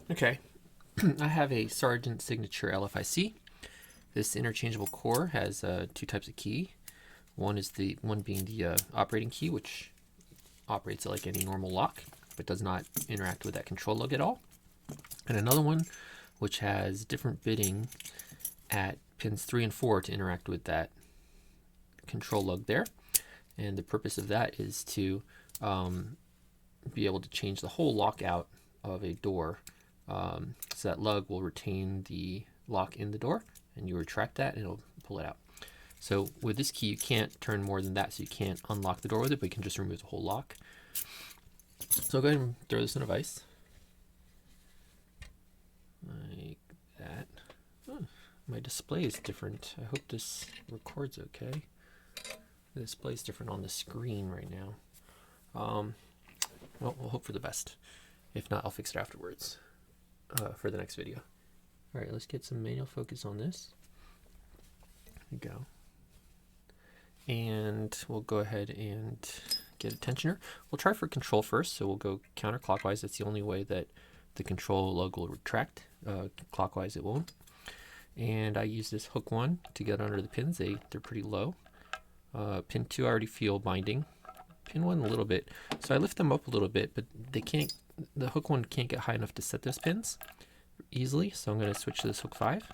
Okay, I have a Sargent signature LFIC. This interchangeable core has two types of key. One being the operating key, which operates like any normal lock, but does not interact with that control lug at all. And another one, which has different bitting at pins 3 and 4 to interact with that control lug there. And the purpose of that is to be able to change the whole lockout of a door. So that lug will retain the lock in the door, and you retract that and it'll pull it out. So with this key, you can't turn more than that, so you can't unlock the door with it, but you can just remove the whole lock. So I'll go ahead and throw this in a vise. Like that. Oh, my display is different. I hope this records okay. The display is different on the screen right now. Well, we'll hope for the best. If not, I'll fix it afterwards for the next video. All right, let's get some manual focus on this. There we go. And we'll go ahead and get a tensioner. We'll try for control first, so we'll go counterclockwise. That's the only way that the control lug will retract. Clockwise it won't. And I use this hook 1 to get under the pins. They're pretty low. Pin 2 I already feel binding. Pin 1 a little bit. So I lift them up a little bit, but the hook 1 can't get high enough to set those pins easily. So I'm going to switch to this hook 5.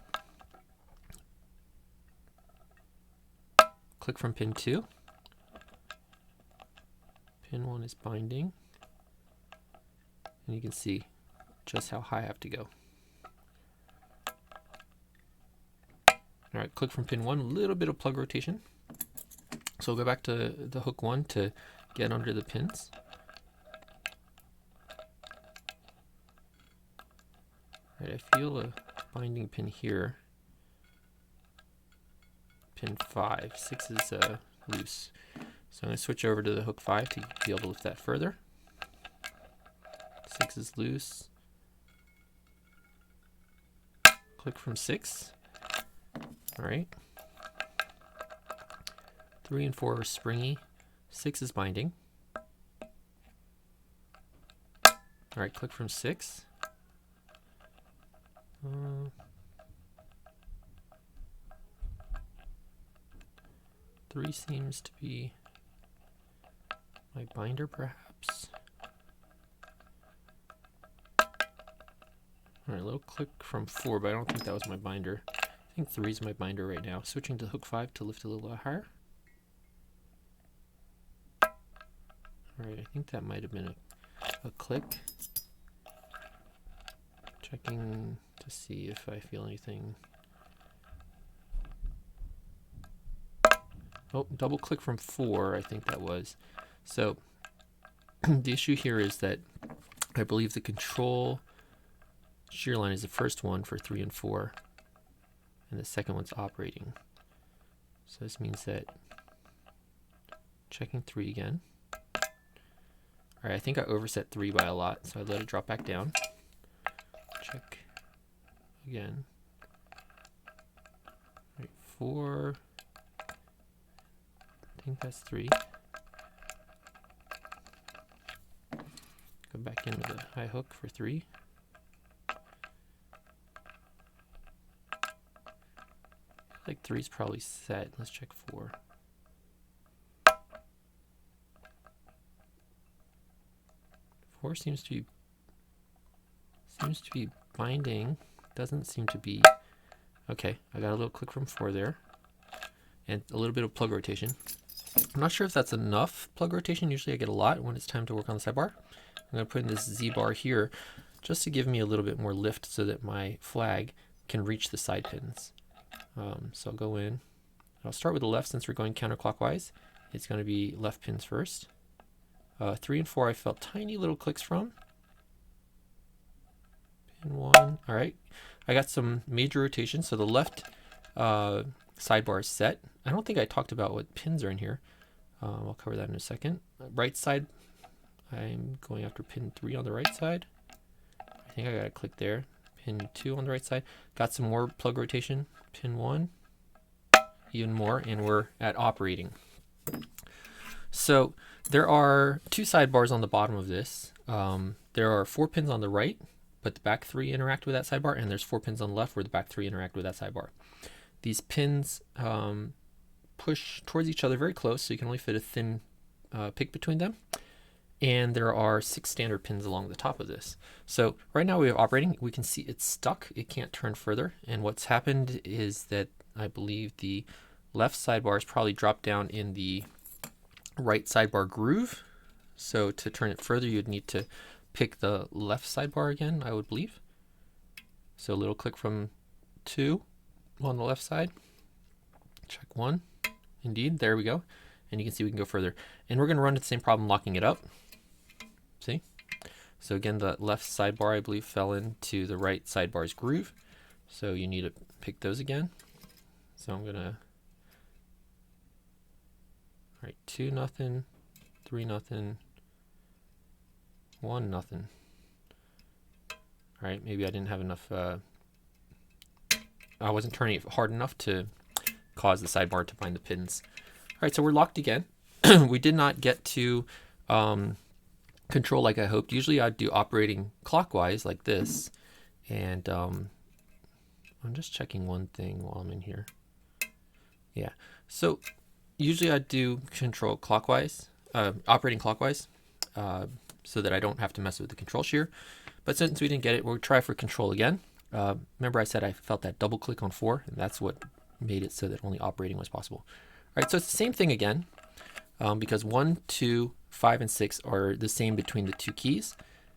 Click from pin 2. Pin 1 is binding. And you can see just how high I have to go. All right, click from pin 1, a little bit of plug rotation. So we'll go back to the hook 1 to get under the pins. All right, I feel a binding pin here. Pin 5, 6 is loose. So I'm going to switch over to the hook 5 to be able to lift that further. 6 is loose. Click from 6. All right. 3 and 4 are springy. 6 is binding. All right, click from 6. 3 seems to be my binder, perhaps. All right, a little click from 4, but I don't think that was my binder. I think 3 is my binder right now. Switching to hook 5 to lift a little higher. All right, I think that might have been a click. Checking to see if I feel anything. Oh, double click from 4, I think that was. So the issue here is that I believe the control shear line is the first one for 3 and 4, and the second one's operating. So this means that checking 3 again. All right, I think I overset 3 by a lot, so I let it drop back down. Check again. All right, 4. I think that's 3. Go back in with a high hook for 3. Like 3 is probably set. Let's check 4. 4 seems to be binding. Doesn't seem to be. Okay, I got a little click from 4 there, and a little bit of plug rotation. I'm not sure if that's enough plug rotation. Usually I get a lot when it's time to work on the sidebar. I'm going to put in this Z bar here just to give me a little bit more lift so that my flag can reach the side pins. So I'll go in. I'll start with the left since we're going counterclockwise. It's going to be left pins first. 3 and 4 I felt tiny little clicks from. Pin 1. All right. I got some major rotation. So the left sidebar is set. I don't think I talked about what pins are in here. I'll cover that in a second. Right side, I'm going after pin 3 on the right side. I think I got to click there. Pin 2 on the right side. Got some more plug rotation. Pin 1. Even more. And we're at operating. So there are 2 sidebars on the bottom of this. There are 4 pins on the right but the back 3 interact with that sidebar, and there's 4 pins on the left where the back 3 interact with that sidebar. These pins push towards each other very close, so you can only fit a thin pick between them. And there are 6 standard pins along the top of this. So right now we have operating. We can see it's stuck. It can't turn further. And what's happened is that I believe the left sidebar is probably dropped down in the right sidebar groove. So to turn it further, you'd need to pick the left sidebar again, I would believe. So a little click from 2 on the left side. Check 1. Indeed, there we go. And you can see we can go further. And we're going to run into the same problem locking it up. See? So again, the left sidebar, I believe, fell into the right sidebar's groove. So you need to pick those again. So I'm going to write 2-0, 3-0, 1-0. All right, maybe I didn't have enough, I wasn't turning it hard enough to cause the sidebar to bind the pins. All right, so we're locked again. We did not get to control like I hoped. Usually I'd do operating clockwise like this. And I'm just checking one thing while I'm in here. Yeah, so usually I'd do control clockwise, operating clockwise, so that I don't have to mess with the control shear. But since we didn't get it, we'll try for control again. Remember I said I felt that double click on 4, and that's what made it so that only operating was possible. All right, so it's the same thing again, because 1, 2, 5, and 6 are the same between the 2 keys.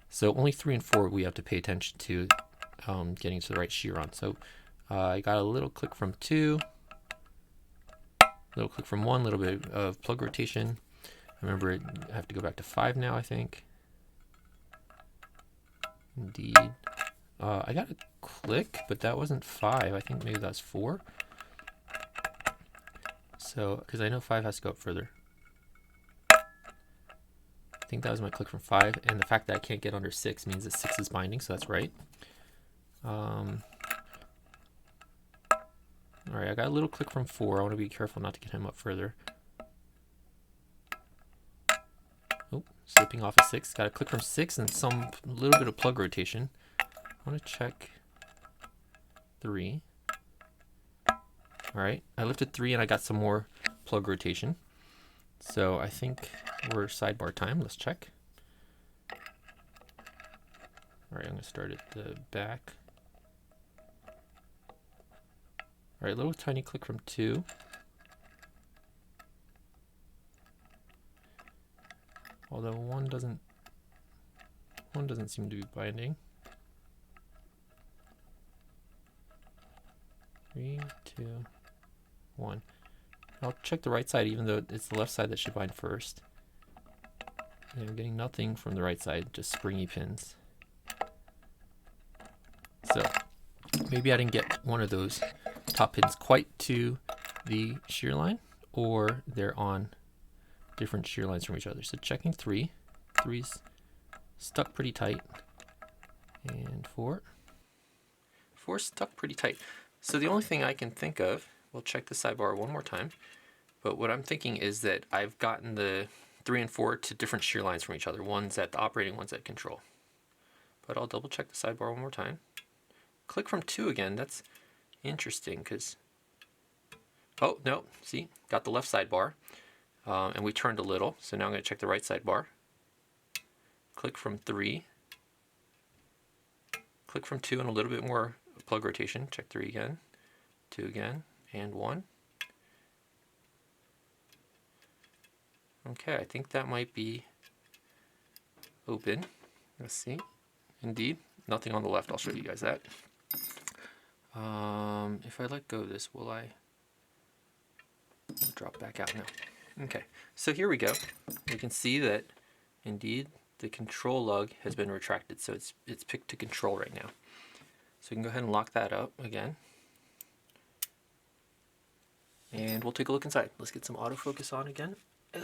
So only 3 and 4 we have to pay attention to getting to the right shear on. So I got a little click from 2, little click from 1, little bit of plug rotation. I remember I have to go back to 5 now, I think. Indeed. I got a click, but that wasn't 5. I think maybe that's 4. So, because I know 5 has to go up further. I think that was my click from 5, and the fact that I can't get under 6 means that 6 is binding, so that's right. All right, I got a little click from 4. I want to be careful not to get him up further. Oh, slipping off of 6. Got a click from 6 and some little bit of plug rotation. I want to check 3. All right, I lifted 3 and I got some more plug rotation. So I think we're sidebar time. Let's check. All right, I'm going to start at the back. All right, little tiny click from 2. Although 1 doesn't seem to be binding. 3, 2, 1. I'll check the right side, even though it's the left side that should bind first. And I'm getting nothing from the right side, just springy pins. So maybe I didn't get one of those top pins quite to the shear line, or they're on different shear lines from each other. So checking 3. 3's stuck pretty tight. And 4. 4's stuck pretty tight. So the only thing I can think of, we'll check the sidebar one more time, but what I'm thinking is that I've gotten the 3 and 4 to different shear lines from each other. One's at the operating, one's at control. But I'll double check the sidebar one more time. Click from 2 again. That's interesting because, oh no, see, got the left sidebar, and we turned a little. So now I'm going to check the right sidebar. Click from 3. Click from 2 and a little bit more plug rotation. Check 3 again, 2 again, and 1. Okay, I think that might be open. Let's see. Indeed, nothing on the left. I'll show you guys that. If I let go of this, will I? I'll drop back out now. Okay, so here we go. You can see that indeed the control lug has been retracted, so it's picked to control right now. So we can go ahead and lock that up again. And we'll take a look inside. Let's get some autofocus on again. There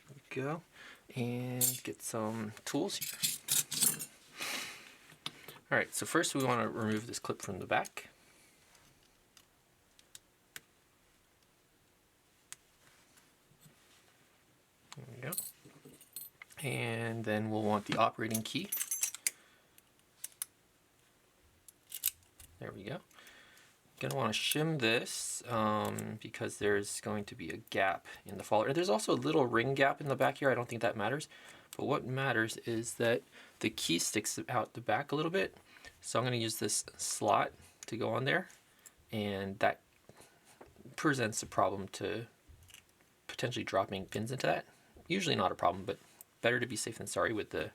we go. And get some tools here. All right, so first we want to remove this clip from the back. There we go. And then we'll want the operating key. There we go. Gonna want to shim this because there's going to be a gap in the follower. There's also a little ring gap in the back here. I don't think that matters, but what matters is that the key sticks out the back a little bit. So I'm going to use this slot to go on there, and that presents a problem to potentially dropping pins into that. Usually not a problem, but better to be safe than sorry with the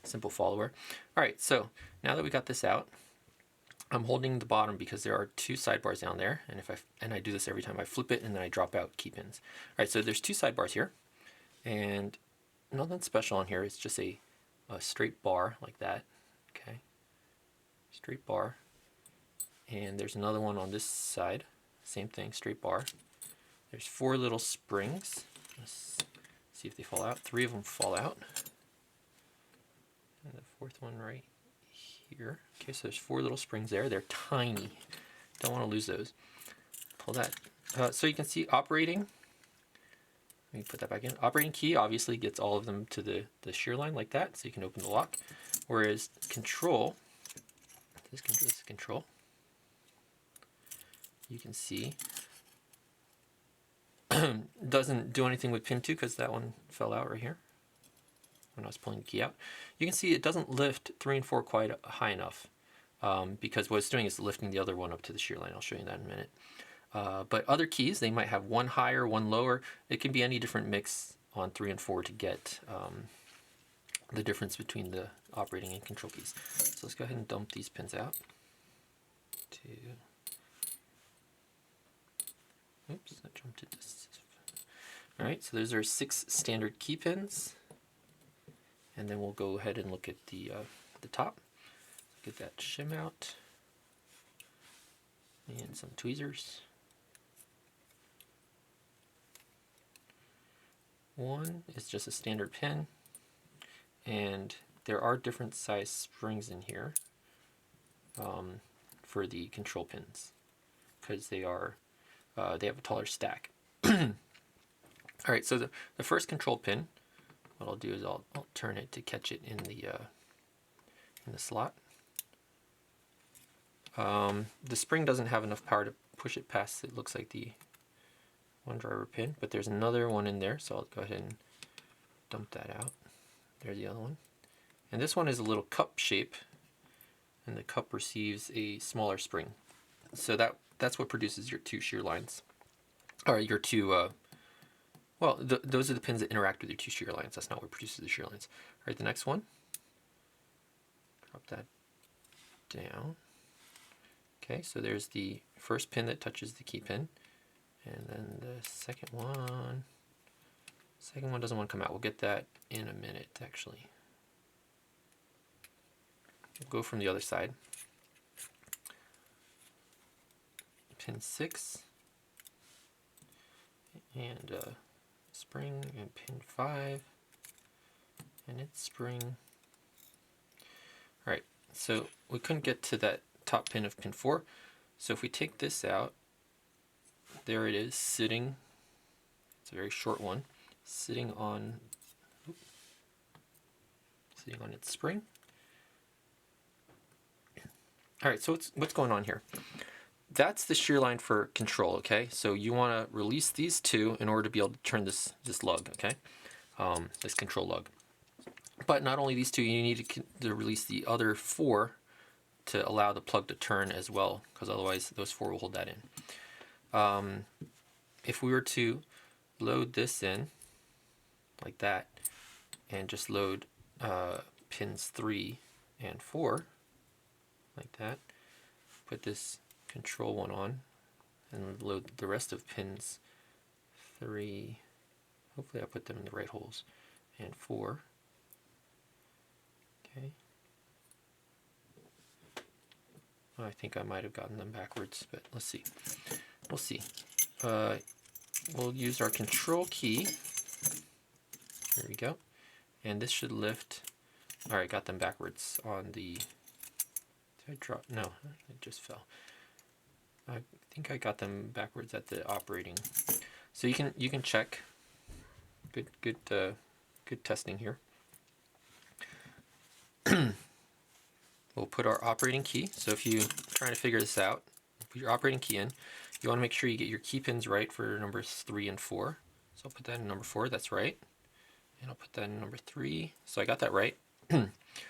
simple follower. All right, so now that we got this out, I'm holding the bottom because there are two sidebars down there, and I do this every time I flip it and then I drop out key pins. All right, so there's two sidebars here, and nothing special on here. It's just a straight bar like that. Okay, straight bar, and there's another one on this side. Same thing, straight bar. There's four little springs. Let's see if they fall out. Three of them fall out, and the fourth one right here. Okay, so there's four little springs there. They're tiny. Don't want to lose those. Pull that. So you can see operating. Let me put that back in. Operating key obviously gets all of them to the shear line like that, so you can open the lock. Whereas control, this is control. You can see doesn't do anything with pin 2 because that one fell out right here when I was pulling the key out. You can see it doesn't lift 3 and 4 quite high enough because what it's doing is lifting the other one up to the shear line. I'll show you that in a minute. But other keys, they might have one higher, one lower. It can be any different mix on 3 and 4 to get the difference between the operating and control keys. So let's go ahead and dump these pins out. Oops, I jumped to this. All right, so those are 6 standard key pins. And then we'll go ahead and look at the top. Get that shim out. And some tweezers. One is just a standard pin. And there are different size springs in here for the control pins because they have a taller stack. All right, so the first control pin, what I'll do is I'll turn it to catch it in the slot. The spring doesn't have enough power to push it past, it looks like the one driver pin, but there's another one in there, so I'll go ahead and dump that out. There's the other one. And this one is a little cup shape, and the cup receives a smaller spring. So that's what produces your two shear lines, or your two, those are the pins that interact with your two shear lines. That's not what produces the shear lines. All right, the next one, drop that down. Okay, so there's the first pin that touches the key pin, and then the second one doesn't want to come out. We'll get that in a minute, actually. We'll go from the other side. Pin 6, and spring, and pin 5, and its spring. All right, so we couldn't get to that top pin of pin 4, so if we take this out, there it is sitting. It's a very short one, sitting on its spring. All right, so what's going on here? That's the shear line for control, okay? So you want to release these two in order to be able to turn this lug, okay? This control lug. But not only these two, you need to release the other 4 to allow the plug to turn as well, because otherwise those 4 will hold that in. If we were to load this in like that and just load pins 3 and 4 like that, put this control one on and load the rest of pins 3, hopefully I put them in the right holes, and 4. Okay, I think I might have gotten them backwards, but let's see. We'll see. We'll use our control key. There we go. And this should lift. All right, got them backwards on the. Did I drop? No, it just fell. I think I got them backwards at the operating. So you can check. Good testing here. we'll put our operating key. So if you're trying to figure this out, put your operating key in. You want to make sure you get your key pins right for numbers 3 and 4. So I'll put that in number 4, that's right. And I'll put that in number 3. So I got that right.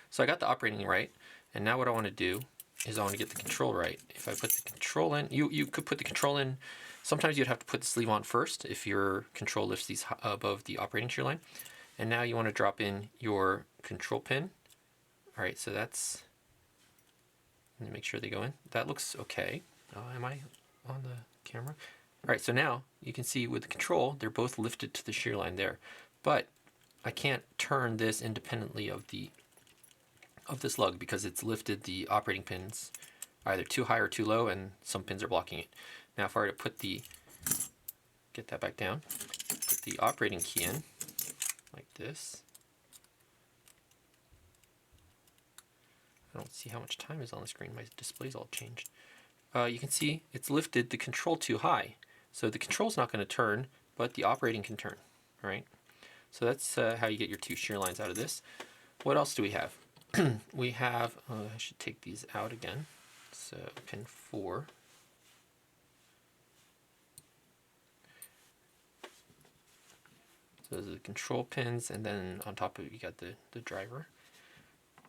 So I got the operating right. And now what I want to do is I want to get the control right. If I put the control in, you could put the control in. Sometimes you'd have to put the sleeve on first if your control lifts these above the operating shear line. And now you want to drop in your control pin. All right, so that's, let me make sure they go in. That looks okay. Am I on the camera? All right, so now you can see with the control, they're both lifted to the shear line there. But I can't turn this independently of this lug because it's lifted the operating pins either too high or too low, and some pins are blocking it. Now if I were to get that back down, put the operating key in like this. I don't see how much time is on the screen. My display's all changed. You can see it's lifted the control too high. So the control's not going to turn, but the operating can turn, right? So that's how you get your 2 shear lines out of this. What else do we have? We have, I should take these out again. So pin 4. So those are the control pins, and then on top of it you got the driver.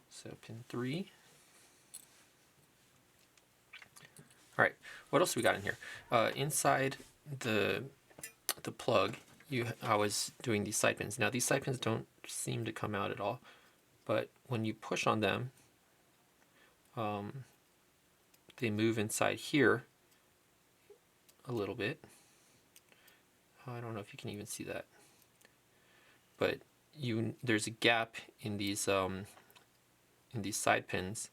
So pin 3. All right, what else we got in here? Inside the plug, I was doing these side pins. Now these side pins don't seem to come out at all, but when you push on them, they move inside here a little bit. I don't know if you can even see that, but there's a gap in these side pins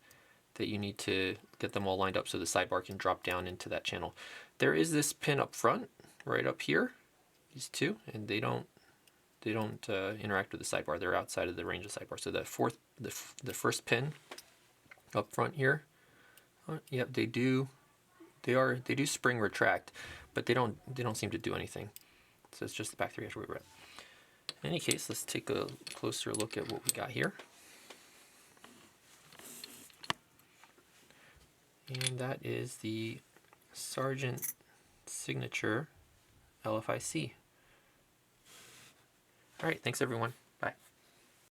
that you need to get them all lined up so the sidebar can drop down into that channel. There is this pin up front, right up here, these two, and they don't interact with the sidebar. They're outside of the range of the sidebar. So the first pin up front here, yep, they do spring retract, but they don't seem to do anything. So it's just the back 3 after we read. In any case, let's take a closer look at what we got here. And that is the Sargent signature LFIC. All right, thanks everyone.